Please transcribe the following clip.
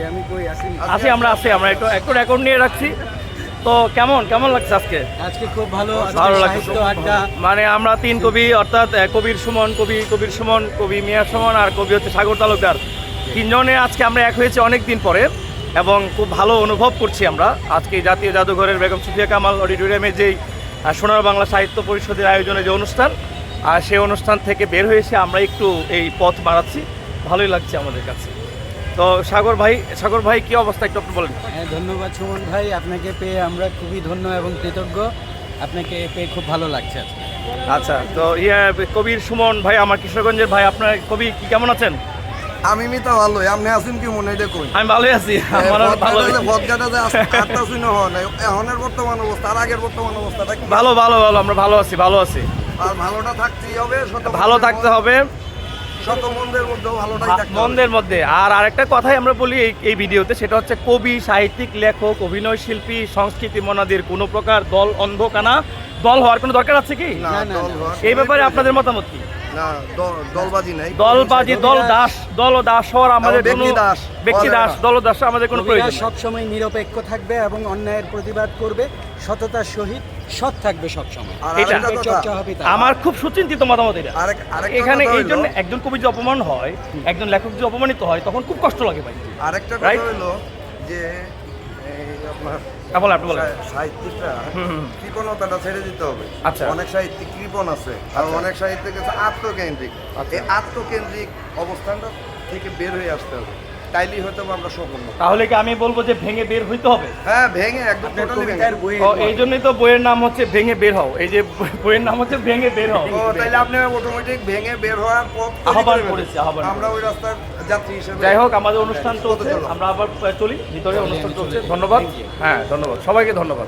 আমি কই আমরা একটু রেকর্ড নিয়ে রাখছি। তো কেমন লাগছে আজকে? আজকে খুব ভালো লাগছে। সাহিত্য আড্ডা। মানে আমরা তিন কবি অর্থাৎ কবির সুমন, কবি মিয়া সুমন আর কবি হচ্ছে সাগর তালুকদার, তিনজনে আজকে আমরা এক হয়েছে অনেক দিন পরে এবং খুব ভালো অনুভব করছি আমরা। আজকে জাতীয় জাদুঘরের বেগম সুফিয়া কামাল অডিটোরিয়ামে যেই সোনার বাংলা সাহিত্য পরিষদের আয়োজনে যে অনুষ্ঠান, আর সেই অনুষ্ঠান থেকে বের হয়ে এসে আমরা একটু এই পথ বাড়াচ্ছি, ভালোই লাগছে আমাদের কাছে। তো সাগর ভাই কি অবস্থা একটু আপনি বলেন। হ্যাঁ, ধন্যবাদ সুমন ভাই, আপনাকে পেয়ে আমরা খুবই ধন্য এবং কৃতজ্ঞ। আপনাকে পেয়ে খুব ভালো লাগছে আজকে। আচ্ছা, তো কবির সুমন ভাই আমার কিশোরগঞ্জের ভাই, আপনার কবি কি কেমন আছেন? আমি মিতা ভালো, আপনি আছেন কি মনে দেখুন? আমি ভালোই আছি। এখনের বর্তমান অবস্থা আর আগের বর্তমান অবস্থাটা কি? ভালো আমরা ভালো আছি। আর ভালোটা থাকতেই হবে, ভালো থাকতে হবে, শত মন্দের মধ্যেও ভালোটাই থাকতে হবে। মন্দের মধ্যে। আর আরেকটা কথাই আমরা বলি এই ভিডিওতে, সেটা হচ্ছে কবি, সাহিত্যিক, লেখক, অভিনয় শিল্পী, সংস্কৃতি মনাদের কোনো প্রকার দল অন্ধকানা দল হওয়ার কোনো দরকার আছে কি? না, দল হওয়ার এই ব্যাপারে আপনাদের মতামত কি? না, দলবাজি নাই, দল ও দাস হওয়ার আমাদের কোনো ব্যক্তি দাস, দল ও দাস আমাদের কোনো প্রয়োজন নেই। সবসময় নিরপেক্ষ থাকবে এবং অন্যায়ের প্রতিবাদ করবে, সততার সহিত সৎ থাকবে সবসময়। আর এটা আরেকটা কথা, চর্চা হবে তার। আমার খুব সুচিন্তিত মতামত এটা। আরেকটা এখানে কথা এই জন্য হইলো- একজন কবি যদি অপমান হয়, একজন লেখক যদি অপমানিত হয়, তখন খুব কষ্ট লাগে ভাই। আরেকটা Right? কথা হলো যে এই আপনার আপনি বলেন। সাহিত্যিকরা হুম। কৃপণতাটা ছেড়ে দিতে হবে। আচ্ছা। অনেক সাহিত্যিক কৃপণ আছে, আর অনেক সাহিত্যিক আছে আত্মকেন্দ্রিক। আচ্ছা। এই আত্মকেন্দ্রিক অবস্থানটা থেকে বের হয়ে আসতে হবে, তাইলেই হয়তো আমরা সফল হব। তাহলে কি আমি বলবো যে ভেঙে বের হইতে হবে? হ্যাঁ, ভেঙে একদম টোটালি ভেঙে। এই জন্যই তো বইয়ের নাম হচ্ছে ভেঙে বের হও। এই যে বইয়ের নাম হচ্ছে ভেঙে বের হও। ও, তাইলে আপনি অটোমেটিক ভেঙে বের হওয়ার পথ তৈরি আহ্বান করে ফেলেন। করেছি, আহ্বান আমরা ওই রাস্তার যাত্রী হিসেবে। যাই হোক, আমাদের অনুষ্ঠান পথে চলছে, চললাম। আমরা আবার চলি, ভিতরে অনুষ্ঠান চলছে। ধন্যবাদ। হ্যাঁ, ধন্যবাদ সবাইকে, ধন্যবাদ।